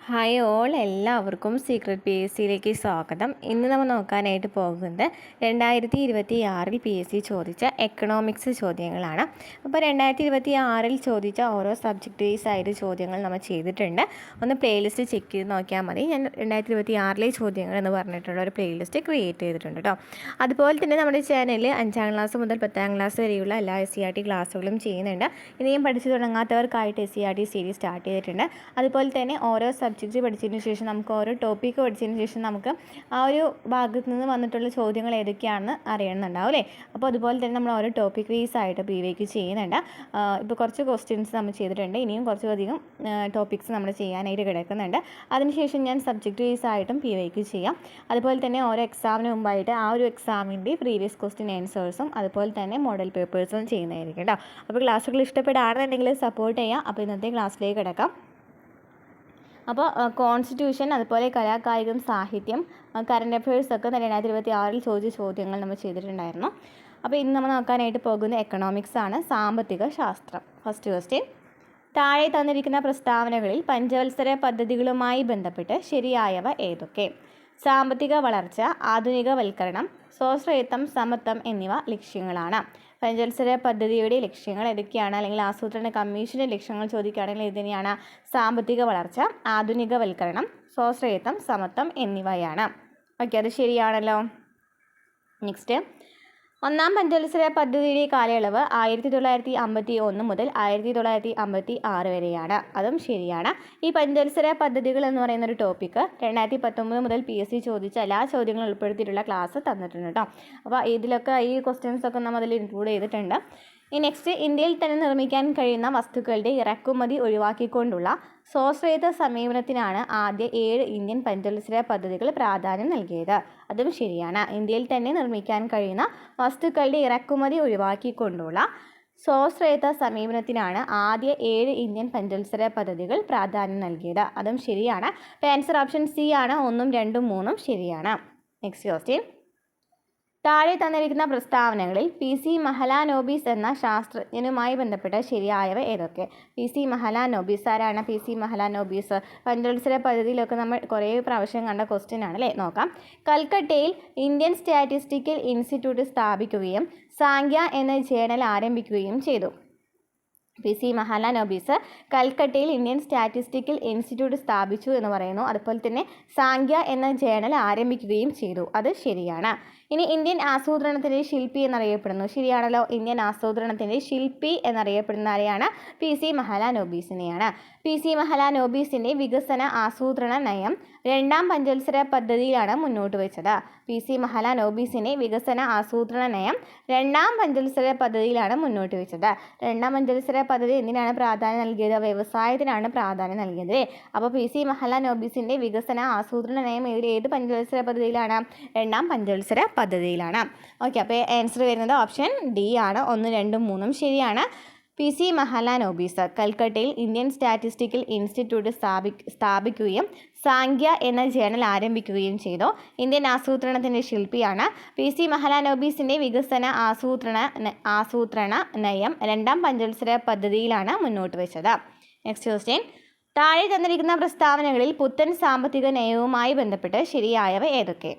Hi all, എല്ലാവർക്കും secret P S സിയിലേക്ക് സ്വാഗതം. ഇന്ന് നമ്മൾ നോക്കാനായിട്ട് പോകുന്നത് 2026 പി എസ് സി ചോദിച്ച എക്കണോമിക്സ് ചോദ്യങ്ങളാണ്. അപ്പോൾ 2026 ചോദിച്ച ഓരോ സബ്ജക്റ്റ് വൈസ് ആയിട്ട് ചോദ്യങ്ങൾ നമ്മൾ ചെയ്തിട്ടുണ്ട്. ഒന്ന് പ്ലേലിസ്റ്റ് ചെക്ക് ചെയ്ത് നോക്കിയാൽ മതി. ഞാൻ 2026 ചോദ്യങ്ങൾ എന്ന് പറഞ്ഞിട്ടുള്ള ഒരു പ്ലേലിസ്റ്റ് ക്രിയേറ്റ് ചെയ്തിട്ടുണ്ട് കേട്ടോ. അതുപോലെ തന്നെ നമ്മുടെ ചാനലിൽ 5ാം ക്ലാസ് മുതൽ 10ാം ക്ലാസ് വരെയുള്ള എല്ലാ SCERT ക്ലാസ്സുകളും ചെയ്യുന്നുണ്ട്. ഇനിയും പഠിച്ചു തുടങ്ങാത്തവർക്കായിട്ട് SCERT സീരീസ് സ്റ്റാർട്ട് ചെയ്തിട്ടുണ്ട്. അതുപോലെ തന്നെ ഓരോ സബ്ജക്റ്റ് പഠിച്ചതിന് ശേഷം നമുക്ക് ഓരോ ടോപ്പിക്ക് പഠിച്ചതിന് ശേഷം നമുക്ക് ആ ഒരു ഭാഗത്ത് നിന്ന് വന്നിട്ടുള്ള ചോദ്യങ്ങൾ ഏതൊക്കെയാണെന്ന് അറിയണമെന്നുണ്ടാവും അല്ലേ. അപ്പോൾ അതുപോലെ തന്നെ നമ്മൾ ഓരോ ടോപ്പിക് വൈസ് ആയിട്ട് PYQ ചെയ്യുന്നുണ്ട്. ഇപ്പോൾ കുറച്ച് ക്വസ്റ്റ്യൻസ് നമ്മൾ ചെയ്തിട്ടുണ്ട്. ഇനിയും കുറച്ചധികം ടോപ്പിക്സ് നമ്മൾ ചെയ്യാനായിട്ട് കിടക്കുന്നുണ്ട്. അതിനുശേഷം ഞാൻ സബ്ജക്റ്റ് വൈസ് ആയിട്ടും PYQ ചെയ്യാം. അതുപോലെ തന്നെ ഓരോ എക്സാമിന് മുമ്പായിട്ട് ആ ഒരു എക്സാമിൻ്റെ പ്രീവിയസ് ക്വസ്റ്റ്യൻ ആൻസേഴ്സും അതുപോലെ തന്നെ മോഡൽ പേപ്പേഴ്സും ചെയ്യുന്നതായിരിക്കും കേട്ടോ. അപ്പോൾ ക്ലാസ്സുകൾ ഇഷ്ടപ്പെടുകയാണെന്നുണ്ടെങ്കിൽ സപ്പോർട്ട് ചെയ്യാം. അപ്പോൾ ഇന്നത്തെ ക്ലാസ്സിലേക്ക് കിടക്കാം. അപ്പോൾ കോൺസ്റ്റിറ്റ്യൂഷൻ, അതുപോലെ കലാകായികം, സാഹിത്യം, കറണ്ട് അഫയേഴ്സ് ഒക്കെ 2026 ചോദിച്ച ചോദ്യങ്ങൾ നമ്മൾ ചെയ്തിട്ടുണ്ടായിരുന്നു. അപ്പോൾ ഇന്ന് നമ്മൾ നോക്കാനായിട്ട് പോകുന്ന എക്കണോമിക്സ് ആണ്, സാമ്പത്തിക ശാസ്ത്രം. ഫസ്റ്റ് ക്വസ്റ്റ്യൻ: താഴെ തന്നിരിക്കുന്ന പ്രസ്താവനകളിൽ പഞ്ചവത്സര പദ്ധതികളുമായി ബന്ധപ്പെട്ട് ശരിയായവ ഏതൊക്കെ? സാമ്പത്തിക വളർച്ച, ആധുനികവൽക്കരണം, സ്വാശ്രയത്വം, സമത്വം എന്നിവ ലക്ഷ്യങ്ങളാണ്. പഞ്ചവത്സര പദ്ധതിയുടെ ലക്ഷ്യങ്ങൾ ഏതൊക്കെയാണ്, അല്ലെങ്കിൽ ആസൂത്രണ കമ്മീഷൻ്റെ ലക്ഷ്യങ്ങൾ ചോദിക്കുകയാണെങ്കിൽ ഇത് തന്നെയാണ്: സാമ്പത്തിക വളർച്ച, ആധുനികവൽക്കരണം, സ്വാശ്രയത്വം, സമത്വം എന്നിവയാണ്. ഓക്കെ, അത് ശരിയാണല്ലോ. നെക്സ്റ്റ്: ഒന്നാം പഞ്ചവത്സര പദ്ധതിയുടെ കാലയളവ് 1951 മുതൽ 1956 വരെയാണ്. അതും ശരിയാണ്. ഈ പഞ്ചവത്സര പദ്ധതികൾ എന്ന് പറയുന്ന ഒരു ടോപ്പിക്ക് 2019 മുതൽ PSC ചോദിച്ച എല്ലാ ചോദ്യങ്ങളും ഉൾപ്പെടുത്തിയിട്ടുള്ള ക്ലാസ് തന്നിട്ടുണ്ട് കേട്ടോ. അപ്പോൾ ഇതിലൊക്കെ ഈ ക്വസ്റ്റ്യൻസ് ഒക്കെ നമ്മൾ അതിൽ ഇൻക്ലൂഡ് ചെയ്തിട്ടുണ്ട്. നെക്സ്റ്റ്: ഇന്ത്യയിൽ തന്നെ നിർമ്മിക്കാൻ കഴിയുന്ന വസ്തുക്കളുടെ ഇറക്കുമതി ഒഴിവാക്കിക്കൊണ്ടുള്ള സ്വാശ്രയത്വ സമീപനത്തിനാണ് ആദ്യ 7 ഇന്ത്യൻ പഞ്ചവത്സര പദ്ധതികൾ പ്രാധാന്യം നൽകിയത്. അതും ശരിയാണ്. ഇന്ത്യയിൽ തന്നെ നിർമ്മിക്കാൻ കഴിയുന്ന വസ്തുക്കളുടെ ഇറക്കുമതി ഒഴിവാക്കിക്കൊണ്ടുള്ള സ്വാശ്രയത്വ സമീപനത്തിനാണ് ആദ്യ 7 ഇന്ത്യൻ പഞ്ചവത്സര പദ്ധതികൾ പ്രാധാന്യം നൽകിയത്. അതും ശരിയാണ്. അപ്പോൾ ആൻസർ ഓപ്ഷൻ സി ആണ്. 1, 2, 3 ശരിയാണ്. നെക്സ്റ്റ് ക്വസ്റ്റ്യൻ: താഴെ തന്നിരിക്കുന്ന പ്രസ്താവനകളിൽ PC മഹലാനോബിസ് എന്ന ശാസ്ത്രജ്ഞനുമായി ബന്ധപ്പെട്ട ശരിയായവ ഏതൊക്കെ? PC മഹലാനോബിസ് ആരാണ്? PC മഹലാനോബിസ് പഞ്ചവത്സര പദ്ധതിയിലൊക്കെ നമ്മൾ കുറേ പ്രാവശ്യം കണ്ട ക്വസ്റ്റ്യൻ ആണ് അല്ലേ. നോക്കാം. കൽക്കട്ടയിൽ ഇന്ത്യൻ സ്റ്റാറ്റിസ്റ്റിക്കൽ ഇൻസ്റ്റിറ്റ്യൂട്ട് സ്ഥാപിക്കുകയും സാങ്ക്യ എന്ന ജേണൽ ആരംഭിക്കുകയും ചെയ്തു. PC മഹലാനോബിസ് കൽക്കട്ടയിൽ ഇന്ത്യൻ സ്റ്റാറ്റിസ്റ്റിക്കൽ ഇൻസ്റ്റിറ്റ്യൂട്ട് സ്ഥാപിച്ചു എന്ന് പറയുന്നു. അതുപോലെ തന്നെ സാങ്ക്യ എന്ന ജേണൽ ആരംഭിക്കുകയും ചെയ്തു. അത് ശരിയാണ്. ഇനി ഇന്ത്യൻ ആസൂത്രണത്തിൻ്റെ ശില്പി എന്നറിയപ്പെടുന്നു. ശരിയാണല്ലോ. ഇന്ത്യൻ ആസൂത്രണത്തിൻ്റെ ശില്പി എന്നറിയപ്പെടുന്ന ആരെയാണ്? PC മഹലാനോബിസിനെയാണ്. PC മഹലാനോബിസിൻ്റെ വികസന ആസൂത്രണ നയം 2ാം പഞ്ചവത്സര പദ്ധതിയിലാണ് മുന്നോട്ട് വെച്ചത്. PC മഹലാനോബിസിൻ്റെ വികസന ആസൂത്രണ നയം 2ാം പഞ്ചവത്സര പദ്ധതിയിലാണ് മുന്നോട്ട് വെച്ചത്. 2ാം പഞ്ചവത്സര പദ്ധതി എന്തിനാണ് പ്രാധാന്യം നൽകിയത്? വ്യവസായത്തിനാണ് പ്രാധാന്യം നൽകിയത്. അപ്പോൾ PC മഹലാനോബിസിൻ്റെ വികസന ആസൂത്രണ നയം ഏത് പഞ്ചവത്സര പദ്ധതിയിലാണ്? 2ാം പഞ്ചവത്സര പദ്ധതിയിലാണ്. ഓക്കെ, അപ്പോൾ ആൻസർ വരുന്നത് ഓപ്ഷൻ ഡി ആണ്. 1, 2, 3 ശരിയാണ്. PC മഹലാനോബിസ് കൽക്കട്ടയിൽ ഇന്ത്യൻ സ്റ്റാറ്റിസ്റ്റിക്കൽ ഇൻസ്റ്റിറ്റ്യൂട്ട് സ്ഥാപിക്കുകയും സാങ്ക്യ എന്ന ജേണൽ ആരംഭിക്കുകയും ചെയ്തു. ഇന്ത്യൻ ആസൂത്രണത്തിൻ്റെ ശില്പിയാണ്. PC മഹലാനോബിസിൻ്റെ വികസന ആസൂത്രണ നയം 2ാം പഞ്ചവത്സര പദ്ധതിയിലാണ് മുന്നോട്ട് വെച്ചത്. നെക്സ്റ്റ് ക്വസ്റ്റ്യൻ: താഴെ തന്നിരിക്കുന്ന പ്രസ്താവനകളിൽ പുത്തൻ സാമ്പത്തിക നയവുമായി ബന്ധപ്പെട്ട് ശരിയായവ ഏതൊക്കെ?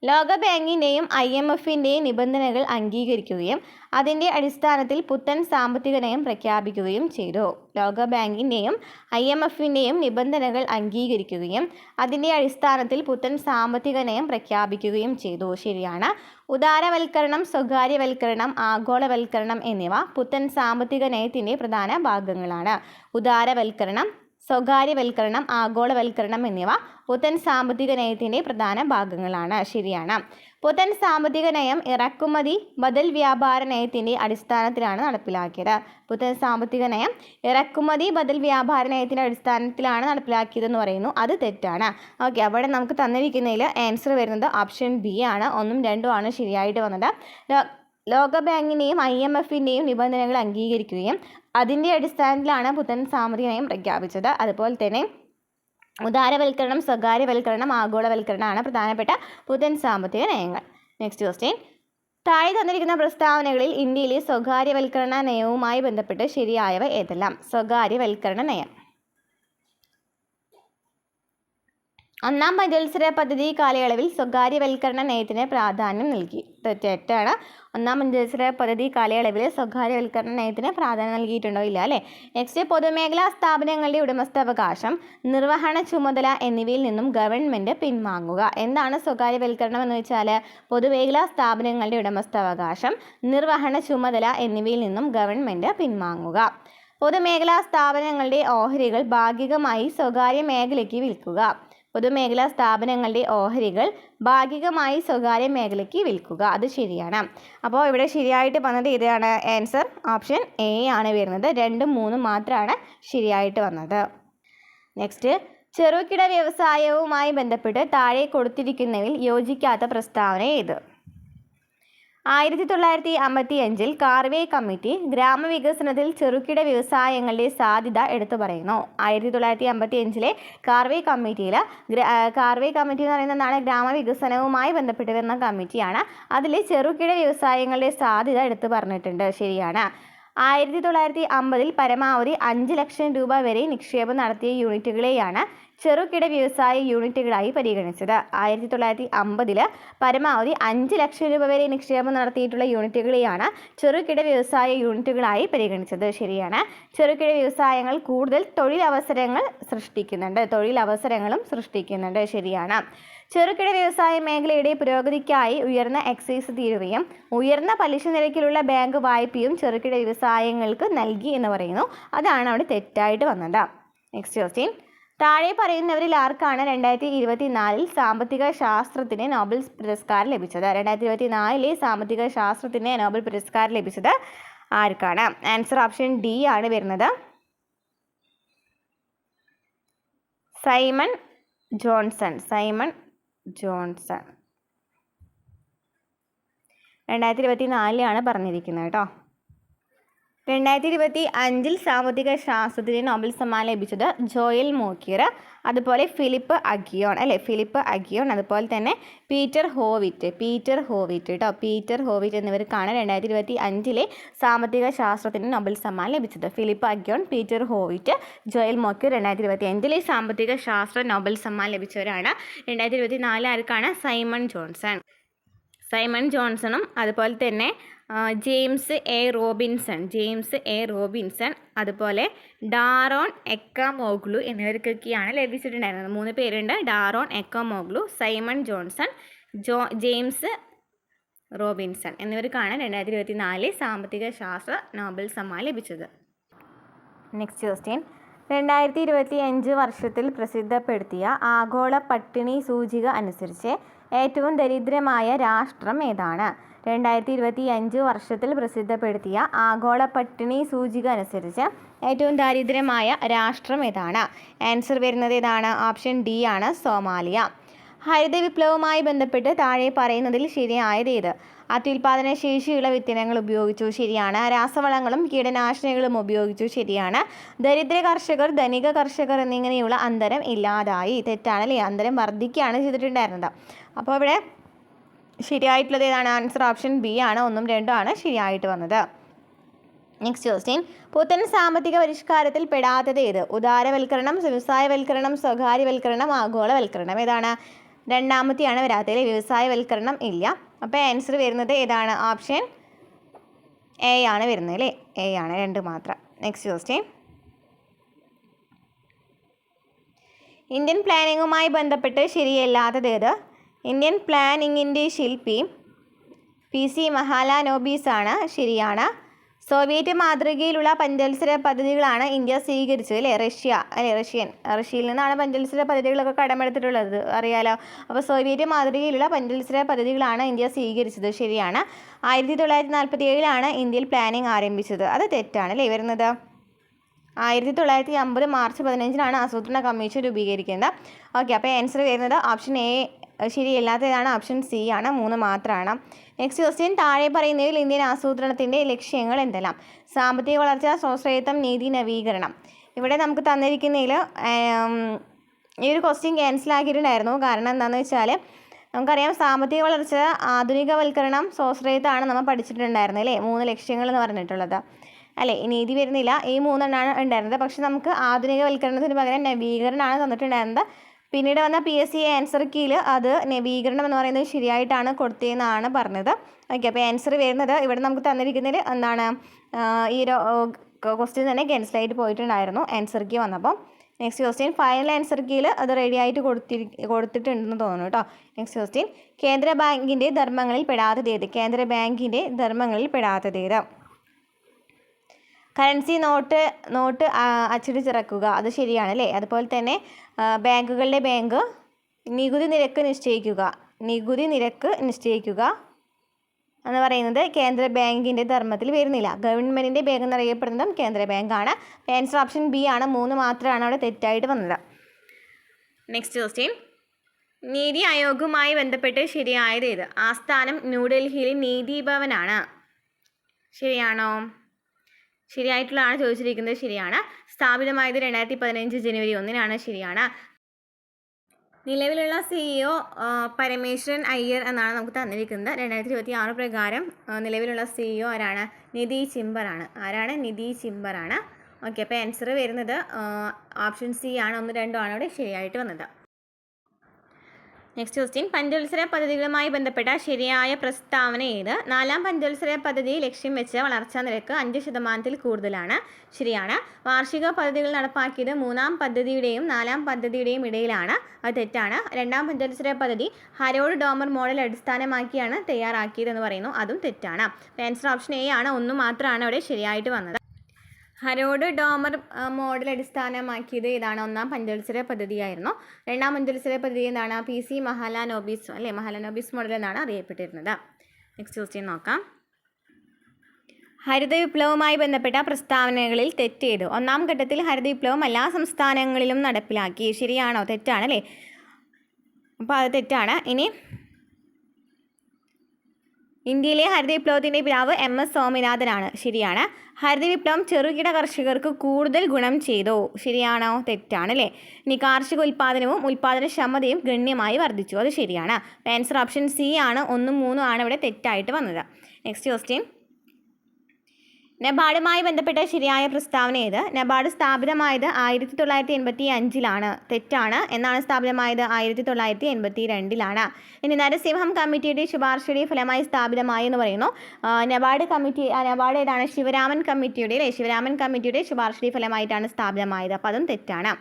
ലോകബാങ്കിൻ്റെയും IMFൻ്റെയും നിബന്ധനകൾ അംഗീകരിക്കുകയും അതിൻ്റെ അടിസ്ഥാനത്തിൽ പുത്തൻ സാമ്പത്തിക നയം പ്രഖ്യാപിക്കുകയും ചെയ്തു. ലോകബാങ്കിൻ്റെയും IMFൻ്റെയും നിബന്ധനകൾ അംഗീകരിക്കുകയും അതിൻ്റെ അടിസ്ഥാനത്തിൽ പുത്തൻ സാമ്പത്തിക നയം പ്രഖ്യാപിക്കുകയും ചെയ്തു. ശരിയാണ്. ഉദാരവൽക്കരണം, സ്വകാര്യവൽക്കരണം, ആഗോളവൽക്കരണം എന്നിവ പുത്തൻ സാമ്പത്തിക നയത്തിൻ്റെ പ്രധാന ഭാഗങ്ങളാണ്. ഉദാരവൽക്കരണം, സ്വകാര്യവൽക്കരണം, ആഗോളവൽക്കരണം എന്നിവ പുത്തൻ സാമ്പത്തിക നയത്തിൻ്റെ പ്രധാന ഭാഗങ്ങളാണ്. ശരിയാണ്. പുത്തൻ സാമ്പത്തിക നയം ഇറക്കുമതി ബദൽ വ്യാപാര നയത്തിൻ്റെ അടിസ്ഥാനത്തിലാണ് നടപ്പിലാക്കിയത്. പുത്തൻ സാമ്പത്തിക നയം ഇറക്കുമതി ബദൽ വ്യാപാര നയത്തിൻ്റെ അടിസ്ഥാനത്തിലാണ് നടപ്പിലാക്കിയതെന്ന് പറയുന്നു. അത് തെറ്റാണ്. ഓക്കെ, അവിടെ നമുക്ക് തന്നിരിക്കുന്നതിൽ ആൻസർ വരുന്നത് ഓപ്ഷൻ ബി ആണ്. 1, 2 ആണ് ശരിയായിട്ട് വന്നത്. ലോകബാങ്കിൻ്റെയും IMFൻ്റെയും നിബന്ധനകൾ അംഗീകരിക്കുകയും അതിൻ്റെ അടിസ്ഥാനത്തിലാണ് പുത്തൻ സാമ്പത്തിക നയം പ്രഖ്യാപിച്ചത്. അതുപോലെ തന്നെ ഉദാരവൽക്കരണം, സ്വകാര്യവൽക്കരണം, ആഗോളവൽക്കരണമാണ് പ്രധാനപ്പെട്ട പുത്തൻ സാമ്പത്തിക നയങ്ങൾ. നെക്സ്റ്റ് ക്വസ്റ്റ്യൻ: താഴെ തന്നിരിക്കുന്ന പ്രസ്താവനകളിൽ ഇന്ത്യയിലെ സ്വകാര്യവൽക്കരണ നയവുമായി ബന്ധപ്പെട്ട് ശരിയായവ ഏതെല്ലാം? സ്വകാര്യവൽക്കരണ നയം ഒന്നാം പഞ്ചവത്സര പദ്ധതി കാലയളവിൽ സ്വകാര്യവൽക്കരണ നയത്തിന് പ്രാധാന്യം നൽകി. തെറ്റാണ്. ഒന്നാം പഞ്ചവത്സര പദ്ധതി കാലയളവിൽ സ്വകാര്യവൽക്കരണ നയത്തിന് പ്രാധാന്യം നൽകിയിട്ടുണ്ടോ? ഇല്ല അല്ലേ. നെക്സ്റ്റ്, പൊതുമേഖലാ സ്ഥാപനങ്ങളുടെ ഉടമസ്ഥാവകാശം, നിർവഹണ ചുമതല എന്നിവയിൽ നിന്നും ഗവൺമെൻറ് പിൻവാങ്ങുക. എന്താണ് സ്വകാര്യവൽക്കരണം എന്ന് വെച്ചാൽ? പൊതുമേഖലാ സ്ഥാപനങ്ങളുടെ ഉടമസ്ഥാവകാശം, നിർവഹണ ചുമതല എന്നിവയിൽ നിന്നും ഗവൺമെൻറ് പിൻവാങ്ങുക. പൊതുമേഖലാ സ്ഥാപനങ്ങളുടെ ഓഹരികൾ ഭാഗികമായി സ്വകാര്യ മേഖലയ്ക്ക് വിൽക്കുക. പൊതുമേഖലാ സ്ഥാപനങ്ങളുടെ ഓഹരികൾ ഭാഗികമായി സ്വകാര്യ മേഖലയ്ക്ക് വിൽക്കുക. അത് ശരിയാണ്. അപ്പോൾ ഇവിടെ ശരിയായിട്ട് വന്നത് ഇതാണ് ആൻസർ. ഓപ്ഷൻ എ ആണ് വരുന്നത്. 2, 3 മാത്രമാണ് ശരിയായിട്ട് വന്നത്. നെക്സ്റ്റ്, ചെറുകിട വ്യവസായവുമായി ബന്ധപ്പെട്ട് താഴെ കൊടുത്തിരിക്കുന്നവയിൽ യോജിക്കാത്ത പ്രസ്താവന ഏത്? 1955 കാർവേ കമ്മിറ്റി ഗ്രാമവികസനത്തിൽ ചെറുകിട വ്യവസായങ്ങളുടെ സാധ്യത എടുത്തു പറയുന്നു. 1955 കാർവേ കമ്മിറ്റിയിൽ കാർവേ കമ്മിറ്റി എന്ന് പറയുന്നതാണ് ഗ്രാമവികസനവുമായി ബന്ധപ്പെട്ട് വരുന്ന കമ്മിറ്റിയാണ്. അതിൽ ചെറുകിട വ്യവസായങ്ങളുടെ സാധ്യത എടുത്തു പറഞ്ഞിട്ടുണ്ട്. ശരിയാണ്. 1950 പരമാവധി 5 ലക്ഷം രൂപ വരെ നിക്ഷേപം നടത്തിയ യൂണിറ്റുകളെയാണ് ചെറുകിട വ്യവസായ യൂണിറ്റുകളായി പരിഗണിച്ചത്. 1950 പരമാവധി 5 ലക്ഷം രൂപ വരെ നിക്ഷേപം നടത്തിയിട്ടുള്ള യൂണിറ്റുകളെയാണ് ചെറുകിട വ്യവസായ യൂണിറ്റുകളായി പരിഗണിച്ചത്. ശരിയാണ്. ചെറുകിട വ്യവസായങ്ങൾ കൂടുതൽ തൊഴിലവസരങ്ങളും സൃഷ്ടിക്കുന്നുണ്ട്. ശരിയാണ്. ചെറുകിട വ്യവസായ മേഖലയുടെ പുരോഗതിക്കായി ഉയർന്ന എക്സൈസ് തീരുവയും ഉയർന്ന പലിശ നിരക്കിലുള്ള ബാങ്ക് വായ്പയും ചെറുകിട വ്യവസായങ്ങൾക്ക് നൽകി എന്ന് പറയുന്നു. അതാണ് അവിടെ തെറ്റായിട്ട് വന്നത്. നെക്സ്റ്റ് ക്വസ്റ്റ്യൻ, താഴെ പറയുന്നവരിൽ ആർക്കാണ് 2024 സാമ്പത്തിക ശാസ്ത്രത്തിന് നോബൽ പുരസ്കാരം ലഭിച്ചത്? 2024 സാമ്പത്തിക ശാസ്ത്രത്തിന് നോബൽ പുരസ്കാരം ലഭിച്ചത് ആർക്കാണ്? ആൻസർ ഓപ്ഷൻ ഡി ആണ് വരുന്നത്. Simon Johnson. 2024 പറഞ്ഞിരിക്കുന്നത് കേട്ടോ. 2025 സാമ്പത്തിക ശാസ്ത്രത്തിന് നോബൽ സമ്മാനം ലഭിച്ചത് ജോയൽ മോക്കിയർ, അതുപോലെ ഫിലിപ്പ് അഗിയോൺ, അതുപോലെ തന്നെ പീറ്റർ ഹോവിറ്റ് എന്നിവർക്കാണ് 2025 സാമ്പത്തിക ശാസ്ത്രത്തിന് നോബൽ സമ്മാനം ലഭിച്ചത്. Philippe Aghion, Peter Howitt, Joel Mokyr 2025 സാമ്പത്തിക ശാസ്ത്ര നോബൽ സമ്മാനം ലഭിച്ചവരാണ്. 2024 ആർക്കാണ്? സൈമൺ ജോൺസണും അതുപോലെ തന്നെ ജെയിംസ് എ റോബിൻസൺ, അതുപോലെ ഡാറോൺ എക്കമോഗ്ലു എന്നിവർക്കൊക്കെയാണ് ലഭിച്ചിട്ടുണ്ടായിരുന്നത്. 3 പേരുണ്ട്. ഡാറോൺ എക്കമോഗ്ലു, സൈമൺ ജോൺസൺ, ജെയിംസ് റോബിൻസൺ എന്നിവർക്കാണ് 2024 സാമ്പത്തിക ശാസ്ത്ര നോബൽ സമ്മാനം ലഭിച്ചത്. നെക്സ്റ്റ് ക്വസ്റ്റ്യൻ, 2025 വർഷത്തിൽ പ്രസിദ്ധപ്പെടുത്തിയ ആഗോള പട്ടിണി സൂചിക അനുസരിച്ച് ഏറ്റവും ദരിദ്രമായ രാഷ്ട്രം ഏതാണ്? 2025 വർഷത്തിൽ പ്രസിദ്ധപ്പെടുത്തിയ ആഗോള പട്ടിണി സൂചിക അനുസരിച്ച് ഏറ്റവും ദരിദ്രമായ രാഷ്ട്രം ഏതാണ്? ആൻസർ വരുന്നത് ഏതാണ്? ഓപ്ഷൻ ഡി ആണ്, സോമാലിയ. ഹരിത വിപ്ലവവുമായി ബന്ധപ്പെട്ട് താഴെ പറയുന്നതിൽ ശരിയായത് ഏത്? അത്യുൽപാദന ശേഷിയുള്ള വിത്തിനങ്ങൾ ഉപയോഗിച്ചു. ശരിയാണ്. രാസവളങ്ങളും കീടനാശിനികളും ഉപയോഗിച്ചു. ശരിയാണ്. ദരിദ്ര കർഷകർ, ധനിക കർഷകർ എന്നിങ്ങനെയുള്ള അന്തരം ഇല്ലാതായി. തെറ്റാണ് അല്ലേ. അന്തരം വർദ്ധിക്കുകയാണ് ചെയ്തിട്ടുണ്ടായിരുന്നത്. അപ്പോൾ ഇവിടെ ശരിയായിട്ടുള്ളത് ഏതാണ്? ആൻസർ ഓപ്ഷൻ ബി ആണ്. 1ഉം 2ഉം ആണ് ശരിയായിട്ട് വന്നത്. നെക്സ്റ്റ് ക്വസ്റ്റ്യൻ, പുത്തൻ സാമ്പത്തിക പരിഷ്കാരത്തിൽ പെടാത്തത് ഏത്? ഉദാരവൽക്കരണം, വ്യവസായവൽക്കരണം, സ്വകാര്യവൽക്കരണം, ആഗോളവൽക്കരണം. ഏതാണ്? രണ്ടാമത്തെയാണ് വരാത്തത്. വ്യവസായവൽക്കരണം ഇല്ല. അപ്പോൾ ആൻസർ വരുന്നത് ഏതാണ്? ഓപ്ഷൻ എ ആണ് വരുന്നത് അല്ലേ. എ ആണ്, 2 മാത്രം. നെക്സ്റ്റ് ക്വസ്റ്റ്യൻ, ഇന്ത്യൻ പ്ലാനിങ്ങുമായി ബന്ധപ്പെട്ട് ശരിയല്ലാത്തത് ഏത്? ഇന്ത്യൻ പ്ലാനിങ്ങിൻ്റെ ശില്പി PC മഹാലാനോബിസ് ആണ്. ശരിയാണ്. സോവിയറ്റ് മാതൃകയിലുള്ള പഞ്ചവത്സര പദ്ധതികളാണ് ഇന്ത്യ സ്വീകരിച്ചത് അല്ലേ. റഷ്യയിൽ നിന്നാണ് പഞ്ചവത്സര പദ്ധതികളൊക്കെ കടമെടുത്തിട്ടുള്ളത്, അറിയാലോ. അപ്പോൾ സോവിയറ്റ് മാതൃകയിലുള്ള പഞ്ചവത്സര പദ്ധതികളാണ് ഇന്ത്യ സ്വീകരിച്ചത്. ശരിയാണ്. 1947 ഇന്ത്യയിൽ പ്ലാനിങ് ആരംഭിച്ചത്. അത് തെറ്റാണ് അല്ലേ വരുന്നത്. 1950 മാർച്ച് 15 ആസൂത്രണ കമ്മീഷൻ രൂപീകരിക്കുന്നത്. ഓക്കെ, അപ്പോൾ ആൻസർ വരുന്നത് ഓപ്ഷൻ എ ശരിയല്ലാത്തതാണ്. ഓപ്ഷൻ സി ആണ്. 3 മാത്രമാണ്. നെക്സ്റ്റ് ക്വസ്റ്റ്യൻ, താഴെ പറയുന്നതിൽ ഇന്ത്യൻ ആസൂത്രണത്തിൻ്റെ ലക്ഷ്യങ്ങൾ എന്തെല്ലാം? സാമ്പത്തിക വളർച്ച, സ്വാശ്രയത്വം, നീതി, നവീകരണം. ഇവിടെ നമുക്ക് തന്നിരിക്കുന്നതിൽ ഈ ഒരു ക്വസ്റ്റ്യൻ ക്യാൻസലാക്കിയിട്ടുണ്ടായിരുന്നു. കാരണം എന്താണെന്ന് വെച്ചാൽ നമുക്കറിയാം സാമ്പത്തിക വളർച്ച, ആധുനികവൽക്കരണം, സ്വാശ്രയത്വമാണ് നമ്മൾ പഠിച്ചിട്ടുണ്ടായിരുന്നത് അല്ലേ. 3 ലക്ഷ്യങ്ങൾ എന്ന് പറഞ്ഞിട്ടുള്ളത് അല്ലേ. നീതി വരുന്നില്ല. ഈ 3 എണ്ണമാണ് ഉണ്ടായിരുന്നത്. പക്ഷെ നമുക്ക് ആധുനികവൽക്കരണത്തിന് പകരം നവീകരണമാണ് തന്നിട്ടുണ്ടായിരുന്നത്. പിന്നീട് വന്ന PSC ആൻസർ കീയിൽ അത് നവീകരണം എന്ന് പറയുന്നത് ശരിയായിട്ടാണ് കൊടുത്തതെന്നാണ് പറഞ്ഞത്. ഓക്കെ, അപ്പോൾ ആൻസർ വരുന്നത് ഇവിടെ നമുക്ക് തന്നിരിക്കുന്നതിൽ എന്താണ് ഈ ഒരു ക്വസ്റ്റ്യൻ തന്നെ ക്യാൻസലായിട്ട് പോയിട്ടുണ്ടായിരുന്നു ആൻസർ കീ വന്നപ്പോൾ. നെക്സ്റ്റ് ക്വസ്റ്റ്യൻ, ഫൈനൽ ആൻസർ കീയിൽ അത് റെഡി ആയിട്ട് കൊടുത്തിട്ടുണ്ടെന്ന് തോന്നുന്നു കേട്ടോ. നെക്സ്റ്റ് ക്വസ്റ്റ്യൻ, കേന്ദ്ര ബാങ്കിൻ്റെ ധർമ്മങ്ങളിൽ പെടാത്തതേത്? കേന്ദ്ര ബാങ്കിൻ്റെ ധർമ്മങ്ങളിൽ പെടാത്തതേത്? കറൻസി നോട്ട് അച്ചടിച്ചിറക്കുക, അത് ശരിയാണ് അല്ലേ. അതുപോലെ തന്നെ ബാങ്കുകളുടെ ബാങ്ക്, നികുതി നിരക്ക് നിശ്ചയിക്കുക എന്ന് പറയുന്നത് കേന്ദ്ര ബാങ്കിൻ്റെ ധർമ്മത്തിൽ വരുന്നില്ല. ഗവൺമെൻറ്റിൻ്റെ ബാങ്ക് എന്നറിയപ്പെടുന്നതും കേന്ദ്ര ബാങ്കാണ്. ആൻസർ ഓപ്ഷൻ ബി ആണ്. 3 മാത്രമാണ് അവിടെ തെറ്റായിട്ട് വന്നത്. നെക്സ്റ്റ് ക്വസ്റ്റ്യൻ, നീതി ആയോഗുമായി ബന്ധപ്പെട്ട് ശരിയായത് ഏത്? ആസ്ഥാനം ന്യൂഡൽഹിയിൽ നീതി ഭവനാണ്. ശരിയാണോ? ശരിയായിട്ടുള്ളതാണ് ചോദിച്ചിരിക്കുന്നത്. ശരിയാണ്. സ്ഥാപിതമായത് 2015 ജനുവരി 1 ശരിയാണ്. നിലവിലുള്ള CEO പരമേശ്വരൻ അയ്യർ എന്നാണ് നമുക്ക് തന്നിരിക്കുന്നത്. 2026 പ്രകാരം നിലവിലുള്ള CEO ആരാണ്? നിധി ചിംബറാണ്. ആരാണ്? നിധി ചിംബറാണ്. ഓക്കെ, അപ്പോൾ ആൻസർ വരുന്നത് ഓപ്ഷൻ സി ആണ്. 1, 2 ആണ് ഇവിടെ ശരിയായിട്ട് വന്നത്. നെക്സ്റ്റ് ക്വസ്റ്റ്യൻ, പഞ്ചവത്സര പദ്ധതികളുമായി ബന്ധപ്പെട്ട ശരിയായ പ്രസ്താവന ഏത്? 4ാം പഞ്ചവത്സര പദ്ധതി ലക്ഷ്യം വെച്ച വളർച്ചാ നിരക്ക് 5% കൂടുതലാണ്. ശരിയാണ്. വാർഷിക പദ്ധതികൾ നടപ്പാക്കിയത് 3ാം പദ്ധതിയുടെയും 4ാം പദ്ധതിയുടെയും ഇടയിലാണ്. അത് തെറ്റാണ്. 2ാം പഞ്ചവത്സര പദ്ധതി ഹരോഡ് ഡോമർ മോഡൽ അടിസ്ഥാനമാക്കിയാണ് തയ്യാറാക്കിയതെന്ന് പറയുന്നു. അതും തെറ്റാണ്. ആൻസർ ഓപ്ഷൻ എ ആണ്. 1 മാത്രമാണ് അവിടെ ശരിയായിട്ട് വന്നത്. ഹരോഡ് ഡോമർ മോഡൽ അടിസ്ഥാനമാക്കിയത് ഏതാണ്? 1ാം പഞ്ചവത്സര പദ്ധതിയായിരുന്നു. 2ാം പഞ്ചവത്സര പദ്ധതി എന്താണ്? PC മഹാലനോബിസ് അല്ലേ, മഹാലനോബിസ് മോഡൽ എന്നാണ് അറിയപ്പെട്ടിരുന്നത്. നെക്സ്റ്റ് ക്വസ്റ്റ്യൻ നോക്കാം. ഹരിത വിപ്ലവവുമായി ബന്ധപ്പെട്ട പ്രസ്താവനകളിൽ തെറ്റേത്? 1ാം ഘട്ടത്തിൽ ഹരിത വിപ്ലവം എല്ലാ സംസ്ഥാനങ്ങളിലും നടപ്പിലാക്കി. ശരിയാണോ? തെറ്റാണ് അല്ലേ. അപ്പോൾ അത് തെറ്റാണ്. ഇനി ഇന്ത്യയിലെ ഹരിത വിപ്ലവത്തിൻ്റെ പിതാവ് MS സ്വാമിനാഥനാണ്. ശരിയാണ്. ഹരിത വിപ്ലവം ചെറുകിട കർഷകർക്ക് കൂടുതൽ ഗുണം ചെയ്തു. ശരിയാണോ? തെറ്റാണ് അല്ലേ. ഇനി കാർഷിക ഉൽപ്പാദനവും ഉൽപ്പാദനക്ഷമതയും ഗണ്യമായി വർദ്ധിച്ചു. അത് ശരിയാണ്. ആൻസർ ഓപ്ഷൻ സി ആണ്. 1, 3 ആണ് ഇവിടെ തെറ്റായിട്ട് വന്നത്. നെക്സ്റ്റ് ക്വസ്റ്റ്യൻ, നബാർഡുമായി ബന്ധപ്പെട്ട ശരിയായ പ്രസ്താവന ഏത്? നബാർഡ് സ്ഥാപിതമായത് 1985 തെറ്റാണ്. എന്നാണ് സ്ഥാപിതമായത്? 1982 ഇനി നരസിംഹം കമ്മിറ്റിയുടെ ശുപാർശയുടെ ഫലമായി സ്ഥാപിതമായി എന്ന് പറയുന്നു. നബാർഡ് ഏതാണ്? ശിവരാമൻ കമ്മിറ്റിയുടെ ശുപാർശയുടെ ഫലമായിട്ടാണ് സ്ഥാപിതമായത്. അപ്പോൾ അതും തെറ്റാണ്.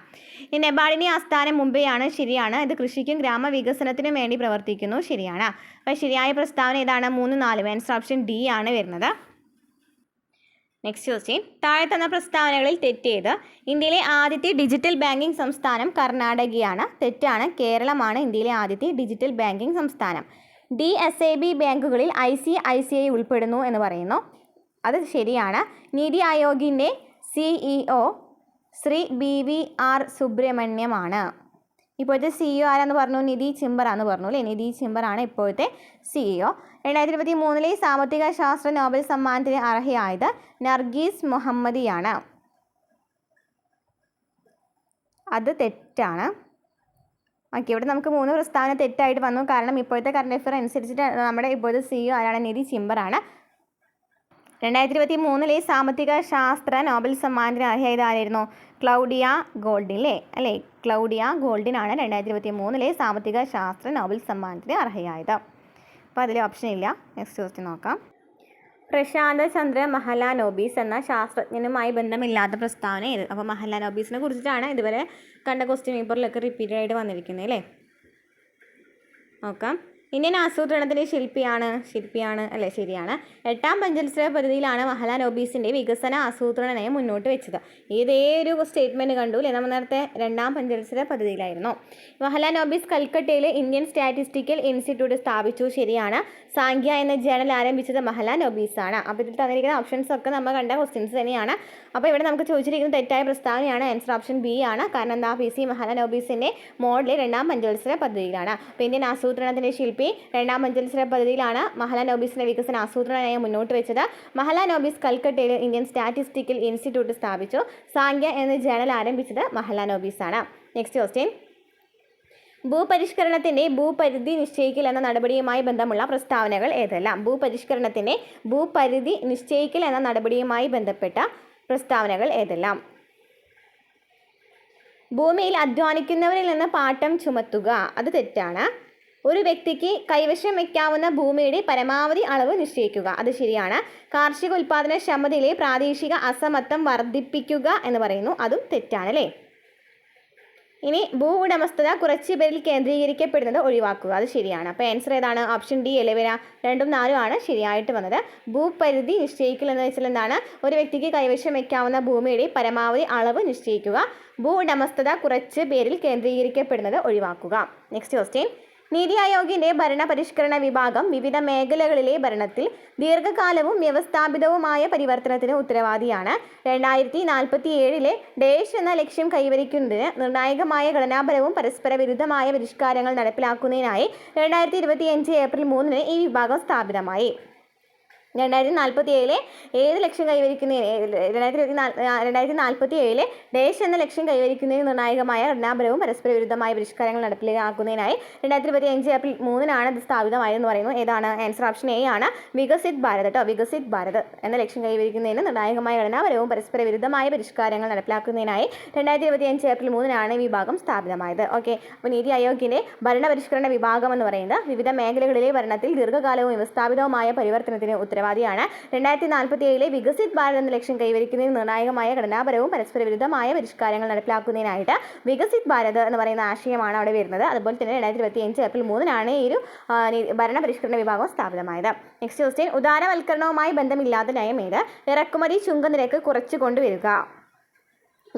ഈ നബാർഡിൻ്റെ ആസ്ഥാനം മുംബൈയാണ്. ശരിയാണ്. ഇത് കൃഷിക്കും ഗ്രാമവികസനത്തിനും വേണ്ടി പ്രവർത്തിക്കുന്നു. ശരിയാണ്. അപ്പോൾ ശരിയായ പ്രസ്താവന ഏതാണ്? 3, 4. ആൻസർ ഓപ്ഷൻ ഡി ആണ് വരുന്നത്. നെക്സ്റ്റ് ക്വസ്റ്റ്യൻ, താഴെ തന്ന പ്രസ്താവനകളിൽ തെറ്റേത്? ഇന്ത്യയിലെ ആദ്യത്തെ ഡിജിറ്റൽ ബാങ്കിംഗ് സംസ്ഥാനം കർണാടകയാണ്. തെറ്റാണ്. കേരളമാണ് ഇന്ത്യയിലെ ആദ്യത്തെ ഡിജിറ്റൽ ബാങ്കിംഗ് സംസ്ഥാനം. DSAB ബാങ്കുകളിൽ ICICI ഉൾപ്പെടുന്നു എന്ന് പറയുന്നു. അത് ശരിയാണ്. നീതി ആയോഗിൻ്റെ CEO ശ്രീ BVR സുബ്രഹ്മണ്യമാണ്. ഇപ്പോഴത്തെ CEO ആരാന്ന് പറഞ്ഞു? നിധി ചിംബറാന്ന് പറഞ്ഞു അല്ലേ. നിധി ചിംബറാണ് ഇപ്പോഴത്തെ CEO. 2023 സാമ്പത്തിക ശാസ്ത്ര നോബൽ സമ്മാനത്തിന് അർഹയായത് നർഗീസ് മുഹമ്മദിയാണ്. അത് തെറ്റാണ്. ഓക്കെ, ഇവിടെ നമുക്ക് 3 പ്രസ്താവന തെറ്റായിട്ട് വന്നു. കാരണം ഇപ്പോഴത്തെ കറണ്ട് അഫെയർ അനുസരിച്ചിട്ട് നമ്മുടെ ഇപ്പോഴത്തെ CEO ആരാണ്? നിധി ചിംബറാണ്. 2023 സാമ്പത്തിക ശാസ്ത്ര നോബൽ സമ്മാനത്തിന് അർഹയായത് ആരായിരുന്നു? ക്ലൗഡിയ ഗോൾഡിൻ അല്ലേ. ക്ലൗഡിയ ഗോൾഡിനാണ് 2023 സാമ്പത്തിക ശാസ്ത്ര നോബൽ സമ്മാനത്തിന് അർഹയായത്. അപ്പോൾ അതിൽ ഓപ്ഷൻ ഇല്ല. നെക്സ്റ്റ് ക്വസ്റ്റ്യൻ നോക്കാം. പ്രശാന്ത് ചന്ദ്ര മഹലാനോബിസ് എന്ന ശാസ്ത്രജ്ഞനുമായി ബന്ധമില്ലാത്ത പ്രസ്താവന ഏത്? അപ്പോൾ മഹലാനോബിസിനെ കുറിച്ചിട്ടാണ് ഇതുവരെ കണ്ട ക്വസ്റ്റ്യൻ പേപ്പറിലൊക്കെ റിപ്പീറ്റഡ് ആയിട്ട് വന്നിരിക്കുന്നത് അല്ലേ. നോക്കാം. ഇന്ത്യൻ ആസൂത്രണത്തിൻ്റെ ശില്പിയാണ് അല്ലേ. ശരിയാണ്. 8ാം പഞ്ചവത്സര പദ്ധതിയിലാണ് മഹലാനോബിസിൻ്റെ വികസന ആസൂത്രണ നയം മുന്നോട്ട് വെച്ചത്. ഏതൊരു സ്റ്റേറ്റ്മെൻറ്റ് കണ്ടു അല്ലേ. നമ്മൾ നേരത്തെ 2ാം പഞ്ചവത്സര പദ്ധതിയിലായിരുന്നു. മഹലാനോബിസ് കൽക്കട്ടയിൽ ഇന്ത്യൻ സ്റ്റാറ്റിസ്റ്റിക്കൽ ഇൻസ്റ്റിറ്റ്യൂട്ട് സ്ഥാപിച്ചു. ശരിയാണ്. സാങ്ക്യ എന്ന ജേണൽ ആരംഭിച്ചത് മഹലാനോബിസാണ്. അപ്പോൾ ഇതിൽ തന്നിരിക്കുന്ന ഓപ്ഷൻസ് ഒക്കെ നമ്മൾ കണ്ട ക്വസ്റ്റ്യൻസ് തന്നെയാണ്. അപ്പോൾ ഇവിടെ നമുക്ക് ചോദിച്ചിരിക്കുന്ന തെറ്റായ പ്രസ്താവനയാണ്. ആൻസർ ഓപ്ഷൻ ബി ആണ്. കാരണം എന്താ? PC മഹലാനോബിസിൻ്റെ മോഡൽ 2ാം പഞ്ചവത്സര പദ്ധതിയിലാണ്. അപ്പോൾ ഇന്ത്യൻ ആസൂത്രണത്തിൻ്റെ ശില്പി 2ാം പഞ്ചവത്സര പദ്ധതിയിലാണ് മഹലാനോബിസിൻ്റെ വികസന ആസൂത്രണ നയം മുന്നോട്ട് വെച്ചത്. മഹലാനോബിസ് കൽക്കട്ടയിൽ ഇന്ത്യൻ സ്റ്റാറ്റിസ്റ്റിക്കൽ ഇൻസ്റ്റിറ്റ്യൂട്ട് സ്ഥാപിച്ചു. സാങ്ക്യ എന്ന ജേണൽ ആരംഭിച്ചത് മഹലാനോബിസാണ്. നെക്സ്റ്റ് ക്വസ്റ്റ്യൻ, ഭൂപരിഷ്കരണത്തിൻ്റെ ഭൂപരിധി നിശ്ചയിക്കൽ എന്ന നടപടിയുമായി ബന്ധമുള്ള പ്രസ്താവനകൾ ഏതെല്ലാം? ഭൂപരിഷ്കരണത്തിൻ്റെ ഭൂപരിധി നിശ്ചയിക്കൽ എന്ന നടപടിയുമായി ബന്ധപ്പെട്ട പ്രസ്താവനകൾ ഏതെല്ലാം? ഭൂമിയിൽ അധ്വാനിക്കുന്നവരിൽ നിന്ന് പാട്ടം ചുമത്തുക അത് തെറ്റാണ്. ഒരു വ്യക്തിക്ക് കൈവശം വയ്ക്കാവുന്ന ഭൂമിയുടെ പരമാവധി അളവ് നിശ്ചയിക്കുക അത് ശരിയാണ്. കാർഷിക ഉൽപാദനക്ഷമതയിലെ പ്രാദേശിക അസമത്വം വർദ്ധിപ്പിക്കുക എന്ന് പറയുന്നു, അതും തെറ്റാണ് അല്ലേ. ഇനി ഭൂ ഉടമസ്ഥത കുറച്ച് പേരിൽ കേന്ദ്രീകരിക്കപ്പെടുന്നത് ഒഴിവാക്കുക അത് ശരിയാണ്. അപ്പോൾ ആൻസർ ഏതാണ്? ഓപ്ഷൻ ഡി അല്ലേ വരിക. 2ഉം 4ഉം ആണ് ശരിയായിട്ട് വന്നത്. ഭൂപരിധി നിശ്ചയിക്കൽ എന്ന് വെച്ചാൽ എന്താണ്? ഒരു വ്യക്തിക്ക് കൈവശം വയ്ക്കാവുന്ന ഭൂമിയുടെ പരമാവധി അളവ് നിശ്ചയിക്കുക. ഭൂ ഉടമസ്ഥത കുറച്ച് പേരിൽ കേന്ദ്രീകരിക്കപ്പെടുന്നത് ഒഴിവാക്കുക. Next question. നീതി ആയോഗിൻ്റെ ഭരണപരിഷ്കരണ വിഭാഗം വിവിധ മേഖലകളിലെ ഭരണത്തിൽ ദീർഘകാലവും വ്യവസ്ഥാപിതവുമായ പരിവർത്തനത്തിന് ഉത്തരവാദിയാണ്. 2047 ഡേഷ് എന്ന ലക്ഷ്യം കൈവരിക്കുന്നതിന് നിർണായകമായ ഘടനാപരവും പരസ്പര വിരുദ്ധമായ പരിഷ്കാരങ്ങൾ നടപ്പിലാക്കുന്നതിനായി 2025 ഏപ്രിൽ 3 ഈ വിഭാഗം സ്ഥാപിതമായി. 2047 ഏത് ലക്ഷ്യം കൈവരിക്കുന്നതിന് 2047 ഡേഷ് എന്ന ലക്ഷ്യം കൈവരിക്കുന്നതിന് നിർണായകമായ ഘടനാപരവും പരസ്പര വിരുദ്ധമായ പരിഷ്കാരങ്ങൾ നടപ്പിലാക്കുന്നതിനായി 2025 ഏപ്രിൽ 3 ഇത് സ്ഥാപിതമായതെന്ന് പറയുന്നു. ഏതാണ്? ആൻസർ ഓപ്ഷൻ എ ആണ്. വികസിത് ഭാരത് കേട്ടോ. വികസിത് ഭാരത് എന്ന ലക്ഷ്യം കൈവരിക്കുന്നതിന് നിർണായകമായ ഘടനാപരവും പരസ്പര വിരുദ്ധമായ പരിഷ്കാരങ്ങൾ നടപ്പിലാക്കുന്നതിനായി 2025 ഏപ്രിൽ 3 ഈ വിഭാഗം സ്ഥാപിതമായത്. ഓക്കെ, അപ്പോൾ നീതി ആയോഗിൻ്റെ ഭരണപരിഷ്കരണ വിഭാഗം എന്ന് പറയുന്നത് വിവിധ മേഖലകളിലെ ഭരണത്തിൽ ദീർഘകാലവും വ്യവസ്ഥാപിതവുമായ പരിവർത്തനത്തിന് ഉത്തരവാദിയാണ്. 2047 വികസിത് ഭാരത് എന്ന ലക്ഷ്യം കൈവരിക്കുന്നതിന് നിർണായകമായ ഘടനാപരവും പരസ്പര വിരുദ്ധമായ പരിഷ്കാരങ്ങൾ നടപ്പിലാക്കുന്നതിനായിട്ട് വികസിത് ഭാരത് എന്ന് പറയുന്ന ആശയമാണ് അവിടെ വരുന്നത്. അതുപോലെ തന്നെ 2025 ഏപ്രിൽ 3 ഈ ഒരു ഭരണപരിഷ്കരണ വിഭാഗം സ്ഥാപിതമായത്. Next question. ഉദാരവൽക്കരണവുമായി ബന്ധമില്ലാത്ത നയം ഏത്? ഇറക്കുമതി ചുങ്കനിരക്ക് കുറച്ചു കൊണ്ടുവരിക.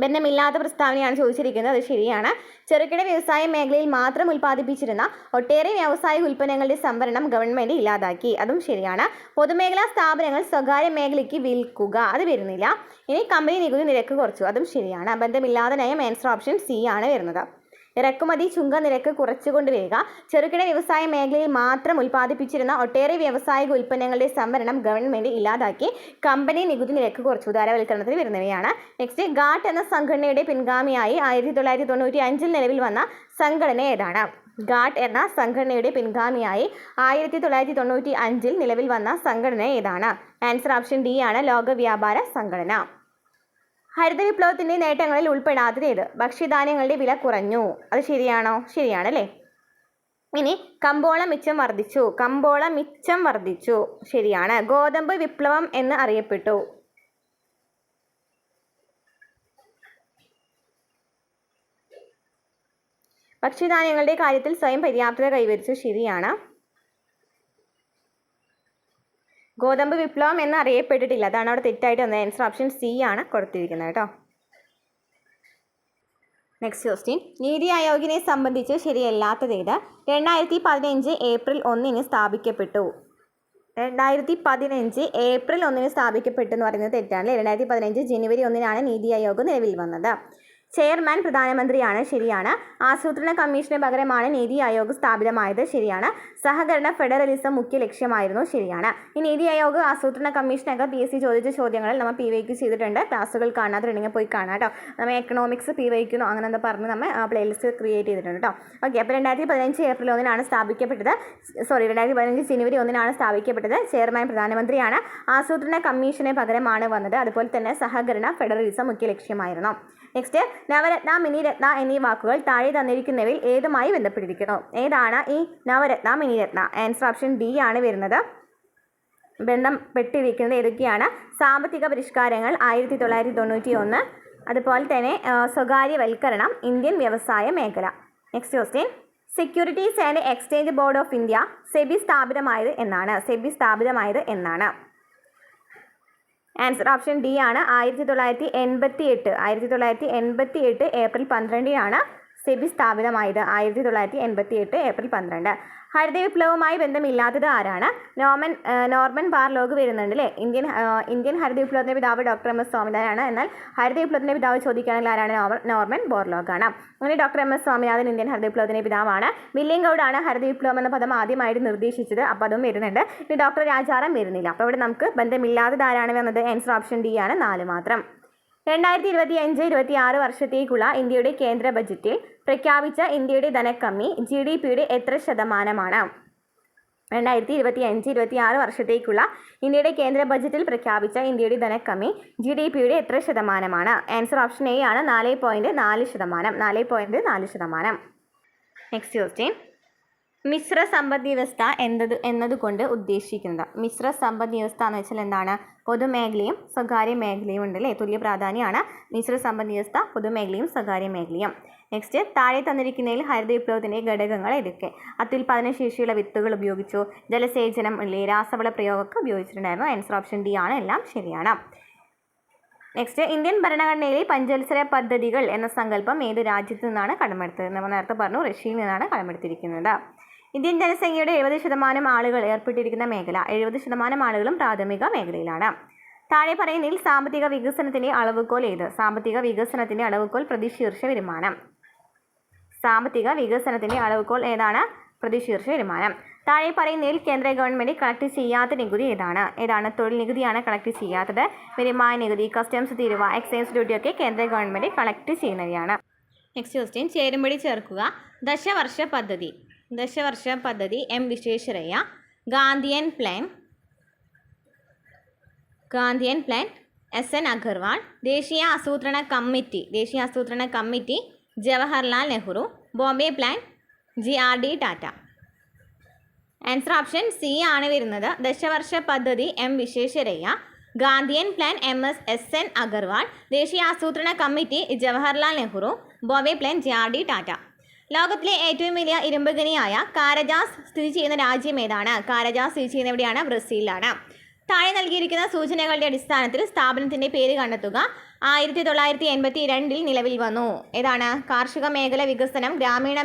ബന്ധമില്ലാത്ത പ്രസ്താവനയാണ് ചോദിച്ചിരിക്കുന്നത്, അത് ശരിയാണ്. ചെറുകിട വ്യവസായ മേഖലയിൽ മാത്രം ഉൽപ്പാദിപ്പിച്ചിരുന്ന ഒട്ടേറെ വ്യാവസായിക ഉൽപ്പന്നങ്ങളുടെ സംവരണം ഗവൺമെൻറ് ഇല്ലാതാക്കി, അതും ശരിയാണ്. പൊതുമേഖലാ സ്ഥാപനങ്ങൾ സ്വകാര്യ മേഖലയ്ക്ക് വിൽക്കുക, അത് വരുന്നില്ല. ഇനി കമ്പനി നികുതി നിരക്ക് കുറച്ചു, അതും ശരിയാണ്. ബന്ധമില്ലാത്ത നയം ആൻസർ ഓപ്ഷൻ സി ആണ് വരുന്നത്. ഇറക്കുമതി ചുങ്ക നിരക്ക് കുറച്ചുകൊണ്ടുവരിക. ചെറുകിട വ്യവസായ മേഖലയിൽ മാത്രം ഉൽപ്പാദിപ്പിച്ചിരുന്ന ഒട്ടേറെ വ്യാവസായിക ഉൽപ്പന്നങ്ങളുടെ സംവരണം ഗവൺമെൻറ് ഇല്ലാതാക്കി. കമ്പനി നികുതി നിരക്ക് കുറച്ചു, ഉദാരവൽക്കരണത്തിൽ വരുന്നവയാണ്. നെക്സ്റ്റ്. ഗാട്ട് എന്ന സംഘടനയുടെ പിൻഗാമിയായി 1995 നിലവിൽ വന്ന സംഘടന ഏതാണ്? ഗാട്ട് എന്ന സംഘടനയുടെ പിൻഗാമിയായി 1995 നിലവിൽ വന്ന സംഘടന ഏതാണ്? ആൻസർ ഓപ്ഷൻ ഡി ആണ്. ലോക വ്യാപാര സംഘടന. ഹരിത വിപ്ലവത്തിൻ്റെ നേട്ടങ്ങളിൽ ഉൾപ്പെടാത്തത് ഏത്? ഭക്ഷ്യധാന്യങ്ങളുടെ വില കുറഞ്ഞു, അത് ശരിയാണോ? ശരിയാണല്ലേ. ഇനി കമ്പോള മിച്ചം വർദ്ധിച്ചു. കമ്പോള മിച്ചം വർദ്ധിച്ചു, ശരിയാണ്. ഗോതമ്പ് വിപ്ലവം എന്ന് അറിയപ്പെട്ടു. ഭക്ഷ്യധാന്യങ്ങളുടെ കാര്യത്തിൽ സ്വയം പര്യാപ്തത കൈവരിച്ചു, ശരിയാണ്. ഗോതമ്പ് വിപ്ലവം എന്ന് അറിയപ്പെട്ടിട്ടില്ല, അതാണ് അവിടെ തെറ്റായിട്ട് വന്നത്. ആൻസർ ഓപ്ഷൻ സി ആണ് കൊടുത്തിരിക്കുന്നത് കേട്ടോ. Next question. നീതി ആയോഗിനെ സംബന്ധിച്ച് ശരിയല്ലാത്തത് ഏത്? 2015 ഏപ്രിൽ 1 സ്ഥാപിക്കപ്പെട്ടു. 2015 ഏപ്രിൽ 1 സ്ഥാപിക്കപ്പെട്ടു എന്ന് പറയുന്നത് തെറ്റാണ്. 2015 ജനുവരി 1 നീതി ആയോഗ് നിലവിൽ വന്നത്. ചെയർമാൻ പ്രധാനമന്ത്രിയാണ്, ശരിയാണ്. ആസൂത്രണ കമ്മീഷന് പകരമാണ് നീതി ആയോഗ് സ്ഥാപിതമായത്, ശരിയാണ്. സഹകരണ ഫെഡറലിസം മുഖ്യ ലക്ഷ്യമായിരുന്നു, ശരിയാണ്. ഈ നീതി ആയോഗ് ആസൂത്രണ കമ്മീഷനൊക്കെ PSC ചോദിച്ച ചോദ്യങ്ങൾ നമ്മൾ PYQ ചെയ്തിട്ടുണ്ട്. ക്ലാസ്സുകൾ കാണാത്തുണ്ടെങ്കിൽ പോയി കാണാം കേട്ടോ. നമ്മൾ എക്കണോമിക്സ് PYQ അങ്ങനെ എന്താ പറഞ്ഞ് നമ്മൾ പ്ലേലിസ്റ്റ് ക്രിയേറ്റ് ചെയ്തിട്ടുണ്ട് കേട്ടോ. ഓക്കെ, അപ്പോൾ 2015 ഏപ്രിൽ 1 സ്ഥാപിക്കപ്പെട്ടത്. 2015 ജനുവരി 1 സ്ഥാപിക്കപ്പെട്ടത്. ചെയർമാൻ പ്രധാനമന്ത്രിയാണ്. ആസൂത്രണ കമ്മീഷന് പകരമാണ് വന്നത്. അതുപോലെ തന്നെ സഹകരണ ഫെഡറലിസം മുഖ്യ ലക്ഷ്യമായിരുന്നു. നെക്സ്റ്റ്. നവരത്ന, മിനിരത്ന എന്നീ വാക്കുകൾ താഴെ തന്നിരിക്കുന്നവയിൽ ഏതുമായി ബന്ധപ്പെട്ടിരിക്കുന്നു? ഏതാണ് ഈ Navratna, Miniratna? Answer option D ആണ് വരുന്നത്. ബന്ധപ്പെട്ടിരിക്കുന്നത് ഏതൊക്കെയാണ്? സാമ്പത്തിക പരിഷ്കാരങ്ങൾ 1991, അതുപോലെ തന്നെ സ്വകാര്യവൽക്കരണം, ഇന്ത്യൻ വ്യവസായ മേഖല. Next question. Securities and exchange board of India SEBI സ്ഥാപിതമായത് എന്നാണ്? സെബി സ്ഥാപിതമായത് എന്നാണ്? ആൻസർ ഓപ്ഷൻ ഡി ആണ്. 1988 ഏപ്രിൽ 12 സെബി സ്ഥാപിതമായത്. 1988 ഏപ്രിൽ 12. ഹരിത വിപ്ലവവുമായി ബന്ധമില്ലാത്തത് ആരാണ്? നോർമൻ ബാർലോഗ് വരുന്നുണ്ട് അല്ലേ. ഇന്ത്യൻ ഹരിത വിപ്ലവത്തിൻ്റെ പിതാവ് ഡോക്ടർ MS സ്വാമിനാഥനാണ്. എന്നാൽ ഹരിത വിപ്ലവത്തിൻ്റെ പിതാവ് ചോദിക്കുകയാണെങ്കിൽ ആരാണ്? നോർമൻ ബോർലോഗാണ്. അങ്ങനെ ഡോക്ടർ MS സ്വാമിനാഥൻ ഇന്ത്യൻ ഹരിത വിപ്ലവത്തിൻ്റെ പിതാവാണ്. വില്യം ഗൗഡാണ് ഹരിത വിപ്ലവം എന്ന പദം ആദ്യമായിട്ട് നിർദ്ദേശിച്ചത്, അപ്പോൾ അതും വരുന്നുണ്ട്. ഇനി ഡോക്ടർ രാജാറാം വരുന്നില്ല. അപ്പോൾ ഇവിടെ നമുക്ക് ബന്ധമില്ലാത്തത് ആരാണ് വന്നത്? ആൻസർ ഓപ്ഷൻ ഡി ആണ്, 4 മാത്രം. 2025-26 വർഷത്തേക്കുള്ള ഇന്ത്യയുടെ കേന്ദ്ര ബജറ്റിൽ പ്രഖ്യാപിച്ച ഇന്ത്യയുടെ ധനക്കമ്മി GDPയുടെ എത്ര ശതമാനമാണ്? 2025-26 വർഷത്തേക്കുള്ള ഇന്ത്യയുടെ കേന്ദ്ര ബജറ്റിൽ പ്രഖ്യാപിച്ച ഇന്ത്യയുടെ ധനക്കമ്മി GDPയുടെ എത്ര ശതമാനമാണ്? ആൻസർ ഓപ്ഷൻ എ ആണ് 4.4%. 4.4%. Next question. മിശ്ര സമ്പദ് വ്യവസ്ഥ എന്നതുകൊണ്ട് ഉദ്ദേശിക്കുന്നത്? മിശ്ര സമ്പദ് വ്യവസ്ഥ എന്ന് വെച്ചാൽ എന്താണ്? പൊതുമേഖലയും സ്വകാര്യ മേഖലയും ഉണ്ട് അല്ലേ? തുല്യ പ്രാധാന്യമാണ് മിശ്ര സമ്പദ് വ്യവസ്ഥ, പൊതുമേഖലയും സ്വകാര്യ മേഖലയും. നെക്സ്റ്റ്, താഴെ തന്നിരിക്കുന്നതിൽ ഹരിത വിപ്ലവത്തിൻ്റെ ഘടകങ്ങൾ ഏതൊക്കെ? അത്യുൽപാദന ശേഷിയുള്ള വിത്തുകൾ ഉപയോഗിച്ചു, ജലസേചനം ഇല്ലേ, രാസവള പ്രയോഗമൊക്കെ ഉപയോഗിച്ചിട്ടുണ്ടായിരുന്നു. ആൻസർ ഓപ്ഷൻ ഡി ആണ്. എല്ലാം ശരിയാണ്. നെക്സ്റ്റ്, ഇന്ത്യൻ ഭരണഘടനയിലെ പഞ്ചവത്സര പദ്ധതികൾ എന്ന സങ്കല്പം ഏത് രാജ്യത്തു നിന്നാണ് കടമെടുത്തത്? നമ്മൾ നേരത്തെ പറഞ്ഞു, റഷ്യയിൽ നിന്നാണ് കടമെടുത്തിരിക്കുന്നത്. ഇന്ത്യൻ ജനസംഖ്യയുടെ 70% ആളുകൾ ഏർപ്പെട്ടിരിക്കുന്ന മേഖല? 70% ആളുകളും പ്രാഥമിക മേഖലയിലാണ്. താഴെ പറയുന്നതിൽ സാമ്പത്തിക വികസനത്തിൻ്റെ അളവുകോൽ ഏത്? സാമ്പത്തിക വികസനത്തിൻ്റെ അളവുകോൽ പ്രതിശീർഷ വരുമാനം. സാമ്പത്തിക വികസനത്തിൻ്റെ അളവുകോൽ ഏതാണ്? പ്രതിശീർഷ വരുമാനം. താഴെ പറയുന്നതിൽ കേന്ദ്ര ഗവൺമെൻറ് കളക്ട് ചെയ്യാത്ത നികുതി ഏതാണ്? തൊഴിൽ നികുതിയാണ് കളക്ട് ചെയ്യാത്തത്. വരുമാന നികുതി, കസ്റ്റംസ് തീരുവ, എക്സൈസ് ഡ്യൂട്ടിയൊക്കെ കേന്ദ്ര ഗവൺമെൻറ് കളക്ട് ചെയ്യുന്നവയാണ്. Next question. ചേരുംപടി ചേർക്കുക. ദശവർഷ പദ്ധതി M Visvesvaraya. Gandhian plan SN Agarwal. ദേശീയ ആസൂത്രണ committee Jawaharlal Nehru. Bombay plan GRD Tata. Answer option C ആണ് വരുന്നത്. ദശവർഷ പദ്ധതി M Visvesvaraya, Gandhian plan SN Agarwal, ദേശീയ ആസൂത്രണ committee Jawaharlal Nehru, Bombay plan GRD Tata. ലോകത്തിലെ ഏറ്റവും വലിയ ഇരുമ്പ് ഖനിയായ കാരജാസ് സ്ഥിതി ചെയ്യുന്ന രാജ്യം ഏതാണ്? കാരജാസ് സ്ഥിതി ചെയ്യുന്ന എവിടെയാണ്? ബ്രസീലിലാണ്. താഴെ നൽകിയിരിക്കുന്ന സൂചനകളുടെ അടിസ്ഥാനത്തിൽ സ്ഥാപനത്തിൻ്റെ പേര് കണ്ടെത്തുക. 1982 നിലവിൽ വന്നു. ഏതാണ്? കാർഷിക മേഖല വികസനം, ഗ്രാമീണ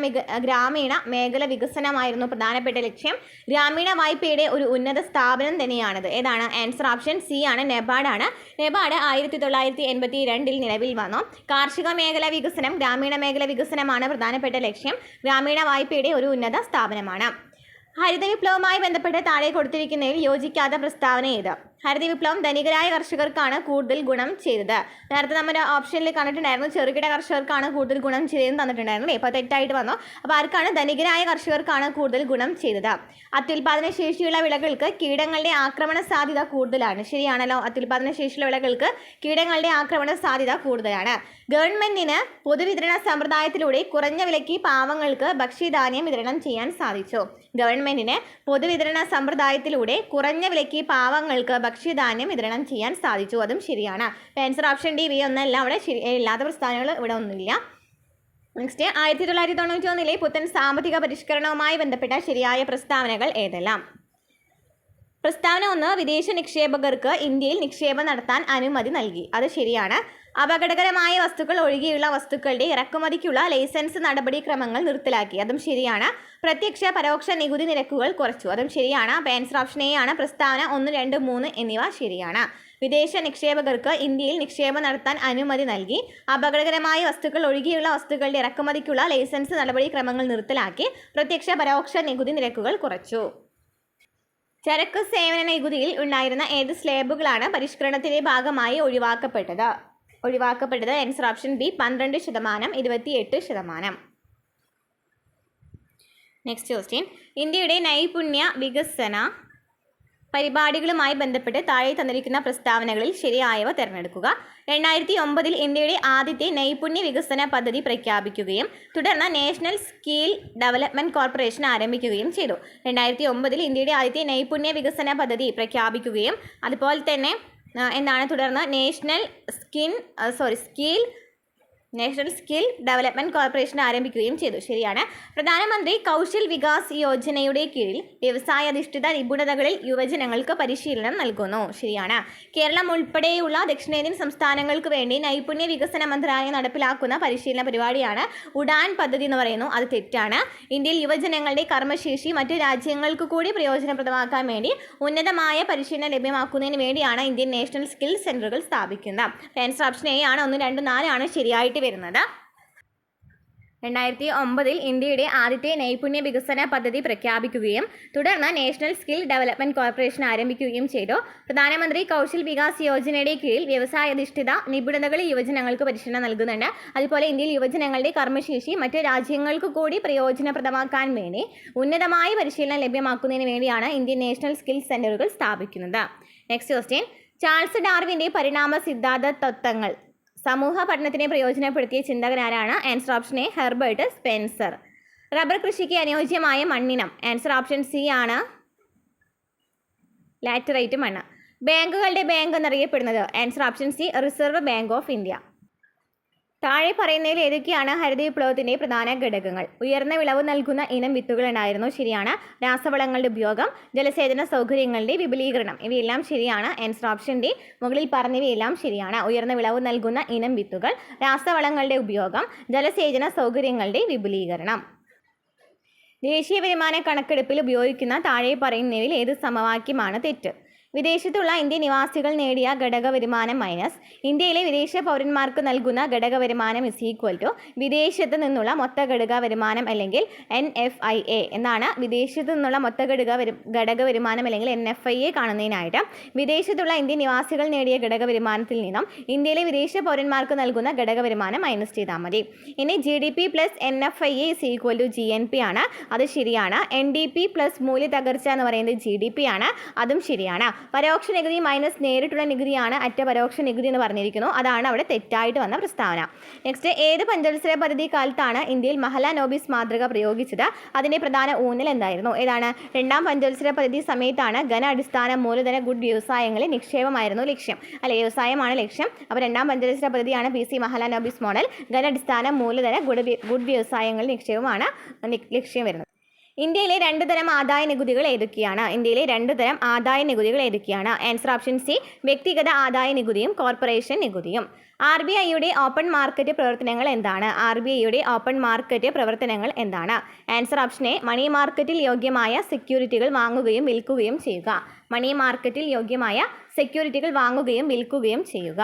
മേഖല വികസനമായിരുന്നു പ്രധാനപ്പെട്ട ലക്ഷ്യം. ഗ്രാമീണ വായ്പയുടെ ഒരു ഉന്നത സ്ഥാപനം തന്നെയാണിത്. ഏതാണ്? ആൻസർ ഓപ്ഷൻ സി ആണ്. നെബാർഡാണ്. നെബാർഡ് 1982 നിലവിൽ വന്നു. കാർഷിക മേഖല വികസനം, ഗ്രാമീണ മേഖല വികസനമാണ് പ്രധാനപ്പെട്ട ലക്ഷ്യം. ഗ്രാമീണ വായ്പയുടെ ഒരു ഉന്നത സ്ഥാപനമാണ്. ഹരിത വിപ്ലവവുമായി ബന്ധപ്പെട്ട് താഴെ കൊടുത്തിരിക്കുന്നതിൽ യോജിക്കാത്ത പ്രസ്താവന ഏത്? ഹരിത വിപ്ലവം ധനികരായ കർഷകർക്കാണ് കൂടുതൽ ഗുണം ചെയ്തത്. നേരത്തെ നമ്മുടെ ഓപ്ഷനിൽ കണ്ടിട്ടുണ്ടായിരുന്നു, ചെറുകിട കർഷകർക്കാണ് കൂടുതൽ ഗുണം ചെയ്തതെന്ന് തന്നിട്ടുണ്ടായിരുന്നു. ഇപ്പോൾ തെറ്റായിട്ട് വന്നു. അപ്പോൾ ആർക്കാണ്? ധനികരായ കർഷകർക്കാണ് കൂടുതൽ ഗുണം ചെയ്തത്. അത്യുൽപാദന ശേഷിയുള്ള വിളകൾക്ക് കീടങ്ങളുടെ ആക്രമണ സാധ്യത കൂടുതലാണ്. ശരിയാണല്ലോ. അത്യുൽപാദന ശേഷിയുള്ള വിളകൾക്ക് കീടങ്ങളുടെ ആക്രമണ സാധ്യത കൂടുതലാണ്. ഗവൺമെന്റിന് പൊതുവിതരണ സമ്പ്രദായത്തിലൂടെ കുറഞ്ഞ വിലയ്ക്ക് പാവങ്ങൾക്ക് ഭക്ഷ്യധാന്യം വിതരണം ചെയ്യാൻ സാധിച്ചു. ഗവൺമെന്റിന് പൊതുവിതരണ സമ്പ്രദായത്തിലൂടെ കുറഞ്ഞ വിലയ്ക്ക് പാവങ്ങൾക്ക് ഭക്ഷ്യധാന്യം വിതരണം ചെയ്യാൻ സാധിച്ചു. അതും ശരിയാണ്. Answer option D. ഒന്നല്ല. അവിടെ ഇല്ലാത്ത പ്രസ്താവനകൾ ഇവിടെ ഒന്നുമില്ല. നെക്സ്റ്റ്, 1991 പുത്തൻ സാമ്പത്തിക പരിഷ്കരണവുമായി ബന്ധപ്പെട്ട ശരിയായ പ്രസ്താവനകൾ ഏതെല്ലാം? പ്രസ്താവന 1, വിദേശ നിക്ഷേപകർക്ക് ഇന്ത്യയിൽ നിക്ഷേപം നടത്താൻ അനുമതി നൽകി. അത് ശരിയാണ്. അപകടകരമായ വസ്തുക്കൾ ഒഴികെയുള്ള വസ്തുക്കളുടെ ഇറക്കുമതിക്കുള്ള ലൈസൻസ് നടപടിക്രമങ്ങൾ നിർത്തലാക്കി. അതും ശരിയാണ്. പ്രത്യക്ഷ പരോക്ഷ നികുതി നിരക്കുകൾ കുറച്ചു. അതും ശരിയാണ്. ആൻസർ ഓപ്ഷൻ എ ആണ്. പ്രസ്താവന 1, 2, 3 എന്നിവ ശരിയാണ്. വിദേശ നിക്ഷേപകർക്ക് ഇന്ത്യയിൽ നിക്ഷേപം നടത്താൻ അനുമതി നൽകി. അപകടകരമായ വസ്തുക്കൾ ഒഴികെയുള്ള വസ്തുക്കളുടെ ഇറക്കുമതിക്കുള്ള ലൈസൻസ് നടപടിക്രമങ്ങൾ നിർത്തലാക്കി. പ്രത്യക്ഷ പരോക്ഷ നികുതി നിരക്കുകൾ കുറച്ചു. ചരക്ക് സേവന നികുതിയിൽ ഉണ്ടായിരുന്ന ഏത് സ്ലേബുകളാണ് പരിഷ്കരണത്തിന്റെ ഭാഗമായി ഒഴിവാക്കപ്പെട്ടത്? Answer option B. 12%, 28%. Next question. ഇന്ത്യയുടെ നൈപുണ്യ വികസന പരിപാടികളുമായി ബന്ധപ്പെട്ട് താഴെ തന്നിരിക്കുന്ന പ്രസ്താവനകളിൽ ശരിയായവ തിരഞ്ഞെടുക്കുക. 2009 ഇന്ത്യയുടെ ആദ്യത്തെ നൈപുണ്യ വികസന പദ്ധതി പ്രഖ്യാപിക്കുകയും തുടർന്ന് നാഷണൽ സ്കിൽ ഡെവലപ്മെൻറ്റ് കോർപ്പറേഷൻ ആരംഭിക്കുകയും ചെയ്തു. 2009 ഇന്ത്യയുടെ ആദ്യത്തെ നൈപുണ്യ വികസന പദ്ധതി പ്രഖ്യാപിക്കുകയും അതുപോലെ തന്നെ തുടർന്ന് നാഷണൽ സ്കിൽ ഡെവലപ്മെൻറ്റ് കോർപ്പറേഷൻ ആരംഭിക്കുകയും ചെയ്തു. ശരിയാണ്. പ്രധാനമന്ത്രി കൗശൽ വികാസ് യോജനയുടെ കീഴിൽ വ്യവസായാധിഷ്ഠിത നിപുണതകളിൽ യുവജനങ്ങൾക്ക് പരിശീലനം നൽകുന്നു. ശരിയാണ്. കേരളം ഉൾപ്പെടെയുള്ള ദക്ഷിണേന്ത്യൻ സംസ്ഥാനങ്ങൾക്ക് വേണ്ടി നൈപുണ്യ വികസന മന്ത്രാലയം നടപ്പിലാക്കുന്ന പരിശീലന പരിപാടിയാണ് ഉഡാൻ പദ്ധതി എന്ന് പറയുന്നു. അത് തെറ്റാണ്. ഇന്ത്യയിൽ യുവജനങ്ങളുടെ കർമ്മശേഷി മറ്റു രാജ്യങ്ങൾക്ക് കൂടി പ്രയോജനപ്രദമാക്കാൻ വേണ്ടി ഉന്നതമായ പരിശീലനം ലഭ്യമാക്കുന്നതിന് വേണ്ടിയാണ് ഇന്ത്യൻ നാഷണൽ സ്കിൽ സെൻ്ററുകൾ സ്ഥാപിക്കുന്നത്. ആൻസർ ഓപ്ഷൻ എ ആണ്. 1, 2, 4 ആണ് ശരിയായിട്ട് വരുന്നത്. 2009 ഇന്ത്യയുടെ ആദ്യത്തെ നൈപുണ്യ വികസന പദ്ധതി പ്രഖ്യാപിക്കുകയും തുടർന്ന് നാഷണൽ സ്കിൽ ഡെവലപ്മെന്റ് കോർപ്പറേഷൻ ആരംഭിക്കുകയും ചെയ്തു. പ്രധാനമന്ത്രി കൗശൽ വികാസ് യോജനയുടെ കീഴിൽ വ്യവസായാധിഷ്ഠിത നിപുണതകൾ യുവജനങ്ങൾക്ക് പരിശീലനം നൽകുന്നുണ്ട്. അതുപോലെ ഇന്ത്യയിൽ യുവജനങ്ങളുടെ കർമ്മശേഷി മറ്റ് രാജ്യങ്ങൾക്ക് കൂടി പ്രയോജനപ്രദമാക്കാൻ വേണ്ടി ഉന്നതമായ പരിശീലനം ലഭ്യമാക്കുന്നതിന് വേണ്ടിയാണ് ഇന്ത്യൻ നാഷണൽ സ്കിൽ സെന്ററുകൾ സ്ഥാപിക്കുന്നത്. നെക്സ്റ്റ് ക്വസ്റ്റ്യൻ, ചാൾസ് ഡാർവിൻ്റെ പരിണാമ സിദ്ധാന്ത തത്വങ്ങൾ സമൂഹ പഠനത്തിനെ പ്രയോജനപ്പെടുത്തിയ ചിന്തകനാരാണ്? Answer option A Herbert Spencer. Rubber കൃഷിക്ക് അനുയോജ്യമായ മണ്ണിനം? ആൻസർ ഓപ്ഷൻ സി ആണ് ലാറ്ററൈറ്റ് മണ്ണ്. ബാങ്കുകളുടെ ബാങ്ക് എന്നറിയപ്പെടുന്നത്? Answer option C Reserve Bank of India. താഴെ പറയുന്നതിൽ ഏതൊക്കെയാണ് ഹരിത വിപ്ലവത്തിൻ്റെ പ്രധാന ഘടകങ്ങൾ? ഉയർന്ന വിളവ് നൽകുന്ന ഇനം വിത്തുകൾ ഉണ്ടായിരുന്നു. ശരിയാണ്. രാസവളങ്ങളുടെ ഉപയോഗം, ജലസേചന സൗകര്യങ്ങളുടെ വിപുലീകരണം, ഇവയെല്ലാം ശരിയാണ്. ആൻസർ ഓപ്ഷൻ ഡി മുകളിൽ പറഞ്ഞവയെല്ലാം ശരിയാണ്. ഉയർന്ന വിളവ് നൽകുന്ന ഇനം വിത്തുകൾ, രാസവളങ്ങളുടെ ഉപയോഗം, ജലസേചന സൗകര്യങ്ങളുടെ വിപുലീകരണം. ദേശീയ വരുമാന കണക്കെടുപ്പിൽ ഉപയോഗിക്കുന്ന താഴെ പറയുന്നവയിൽ ഏത് സമവാക്യമാണ് തെറ്റ്? വിദേശത്തുള്ള ഇന്ത്യൻ നിവാസികൾ നേടിയ ഘടക വരുമാനം മൈനസ് ഇന്ത്യയിലെ വിദേശ പൗരന്മാർക്ക് നൽകുന്ന ഘടക വരുമാനം ഇസ് ഈക്വൽ ടു വിദേശത്ത് നിന്നുള്ള മൊത്ത ഘടക വരുമാനം അല്ലെങ്കിൽ NFIA എന്നാണ്. വിദേശത്ത് നിന്നുള്ള മൊത്ത ഘടക വരുമാനം അല്ലെങ്കിൽ NFIA കാണുന്നതിനായിട്ട് വിദേശത്തുള്ള ഇന്ത്യൻ നിവാസികൾ നേടിയ ഘടക വരുമാനത്തിൽ നിന്നും ഇന്ത്യയിലെ വിദേശ പൗരന്മാർക്ക് നൽകുന്ന ഘടക വരുമാനം മൈനസ് ചെയ്താൽ മതി. ഇനി GDP plus NFIA is equal to GNP ആണ്. അത് ശരിയാണ്. NDP പ്ലസ് മൂല്യത്തകർച്ച എന്ന് പറയുന്നത് GDP ആണ്. അതും ശരിയാണ്. പരോക്ഷ നികുതി മൈനസ് നേരിട്ടുള്ള നികുതിയാണ് അറ്റ പരോക്ഷ നികുതി എന്ന് പറഞ്ഞിരിക്കുന്നു. അതാണ് അവിടെ തെറ്റായിട്ട് വന്ന പ്രസ്താവന. നെക്സ്റ്റ്, ഏത് പഞ്ചവത്സര പദ്ധതി കാലത്താണ് ഇന്ത്യയിൽ മഹലാനോബിസ് മാതൃക പ്രയോഗിച്ചത്? അതിൻ്റെ പ്രധാന ഊന്നൽ എന്തായിരുന്നു? ഏതാണ്? രണ്ടാം പഞ്ചവത്സര പദ്ധതി സമയത്താണ് ഘന അടിസ്ഥാന മൂലധന ഗുഡ് വ്യവസായങ്ങളിൽ നിക്ഷേപമായിരുന്നു ലക്ഷ്യം. അല്ലെ, വ്യവസായമാണ് ലക്ഷ്യം. അപ്പോൾ രണ്ടാം പഞ്ചവത്സര പദ്ധതിയാണ് PC മഹലാനോബിസ് മോഡൽ. ഘന അടിസ്ഥാന മൂലധന ഗുഡ് വ്യവസായങ്ങളിൽ നിക്ഷേപമാണ് ലക്ഷ്യം വരുന്നത്. ഇന്ത്യയിലെ രണ്ട് തരം ആദായ നികുതികൾ ഏതൊക്കെയാണ്? ഇന്ത്യയിലെ രണ്ട് തരം ആദായ നികുതികൾ ഏതൊക്കെയാണ്? ആൻസർ ഓപ്ഷൻ സി വ്യക്തിഗത ആദായ നികുതിയും കോർപ്പറേഷൻ നികുതിയും. RBIയുടെ ഓപ്പൺ മാർക്കറ്റ് പ്രവർത്തനങ്ങൾ എന്താണ്? RBIയുടെ ഓപ്പൺ മാർക്കറ്റ് പ്രവർത്തനങ്ങൾ എന്താണ്? ആൻസർ ഓപ്ഷൻ എ മണി മാർക്കറ്റിൽ യോഗ്യമായ സെക്യൂരിറ്റികൾ വാങ്ങുകയും വിൽക്കുകയും ചെയ്യുക. മണി മാർക്കറ്റിൽ യോഗ്യമായ സെക്യൂരിറ്റികൾ വാങ്ങുകയും വിൽക്കുകയും ചെയ്യുക.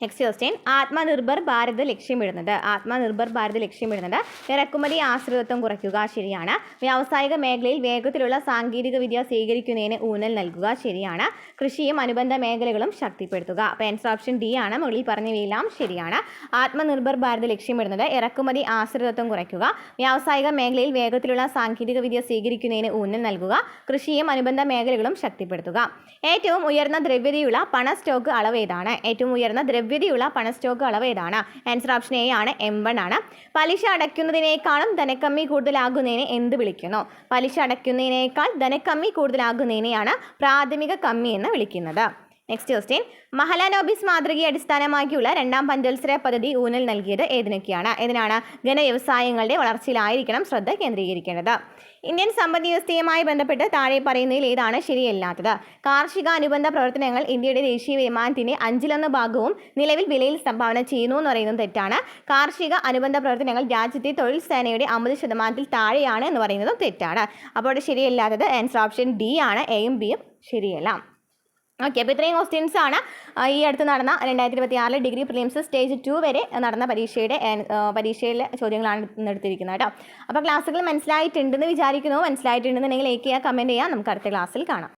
നെക്സ്റ്റ് ക്വസ്റ്റ്യൻ, ആത്മനിർഭർ ഭാരത് ലക്ഷ്യമിടുന്നത്? ആത്മനിർഭർ ഭാരത് ലക്ഷ്യമിടുന്നത് ഇറക്കുമതി ആശ്രിതത്വം കുറയ്ക്കുക. ശരിയാണ്. വ്യാവസായിക മേഖലയിൽ വേഗത്തിലുള്ള സാങ്കേതിക വിദ്യ സ്വീകരിക്കുന്നതിന് ഊന്നൽ നൽകുക. ശരിയാണ്. കൃഷിയും അനുബന്ധ മേഖലകളും ശക്തിപ്പെടുത്തുക. അപ്പോൾ ആൻസർ ഓപ്ഷൻ ഡി ആണ്. മുകളിൽ പറഞ്ഞവയെല്ലാം ശരിയാണ്. ആത്മനിർഭർ ഭാരത് ലക്ഷ്യമിടുന്നത് ഇറക്കുമതി ആശ്രിതത്വം കുറയ്ക്കുക, വ്യാവസായിക മേഖലയിൽ വേഗത്തിലുള്ള സാങ്കേതിക വിദ്യ സ്വീകരിക്കുന്നതിന് ഊന്നൽ നൽകുക, കൃഷിയും അനുബന്ധ മേഖലകളും ശക്തിപ്പെടുത്തുക. ഏറ്റവും ഉയർന്ന ദ്രവ്യതയുള്ള പണ സ്റ്റോക്ക് അളവ് ഏതാണ്? ഏറ്റവും ഉയർന്ന ദ്രവ്യതയുള്ള പണ സ്റ്റോക്ക് അളവ് ഏതാണ്? ആൻസർ ഓപ്ഷൻ എ ആണ്, M1 ആണ്. പലിശ അടയ്ക്കുന്നതിനേക്കാളും ധനക്കമ്മി കൂടുതലാകുന്നതിനെ എന്ത് വിളിക്കുന്നു? പലിശ അടയ്ക്കുന്നതിനേക്കാൾ ധനക്കമ്മി കൂടുതലാകുന്നതിനെയാണ് പ്രാഥമിക കമ്മി എന്ന് വിളിക്കുന്നത്. നെക്സ്റ്റ് ക്വസ്റ്റ്യൻ, മഹലാനോബിസ് മാതൃകയെ അടിസ്ഥാനമാക്കിയുള്ള രണ്ടാം പഞ്ചവത്സര പദ്ധതി ഊന്നൽ നൽകിയത് ഏതിനൊക്കെയാണ്? ഏതിനാണ്? ഘനവ്യവസായങ്ങളുടെ വളർച്ചയിലായിരിക്കണം ശ്രദ്ധ കേന്ദ്രീകരിക്കേണ്ടത്. ഇന്ത്യൻ സമ്പദ് വ്യവസ്ഥയുമായി ബന്ധപ്പെട്ട് താഴെ പറയുന്നതിൽ ഏതാണ് ശരിയല്ലാത്തത്? കാർഷിക അനുബന്ധ പ്രവർത്തനങ്ങൾ ഇന്ത്യയുടെ ദേശീയ വരുമാനത്തിൻ്റെ 1/5 ഭാഗവും നിലവിൽ വിലയിൽ സംഭാവന ചെയ്യുന്നു എന്ന് പറയുന്നത് തെറ്റാണ്. കാർഷിക അനുബന്ധ പ്രവർത്തനങ്ങൾ രാജ്യത്തെ തൊഴിൽ സേനയുടെ 50% താഴെയാണ് എന്ന് പറയുന്നതും തെറ്റാണ്. അപ്പോൾ അവിടെ ശരിയല്ലാത്തത് ആൻസർ ഓപ്ഷൻ ഡി ആണ്. എയും ബിയും ശരിയല്ല. ഓക്കെ, അപ്പോൾ ഇത്രയും ക്വസ്റ്റ്യൻസ് ആണ് ഈ അടുത്ത് നടന്ന 2026 ഡിഗ്രി പ്രിലിംസ് സ്റ്റേജ് 2 വരെ നടന്ന പരീക്ഷയിലെ ചോദ്യങ്ങളാണ് ഇന്ന് എടുത്തിരിക്കുന്നത് കേട്ടോ. അപ്പോൾ ക്ലാസ്സുകൾ മനസ്സിലായിട്ടുണ്ടെന്ന് വിചാരിക്കുന്നു. മനസ്സിലായിട്ടുണ്ടെന്നുണ്ടെങ്കിൽ ലൈക്ക് ചെയ്യുക, കമൻറ്റ് ചെയ്യുക. നമുക്ക് അടുത്ത ക്ലാസ്സിൽ കാണാം.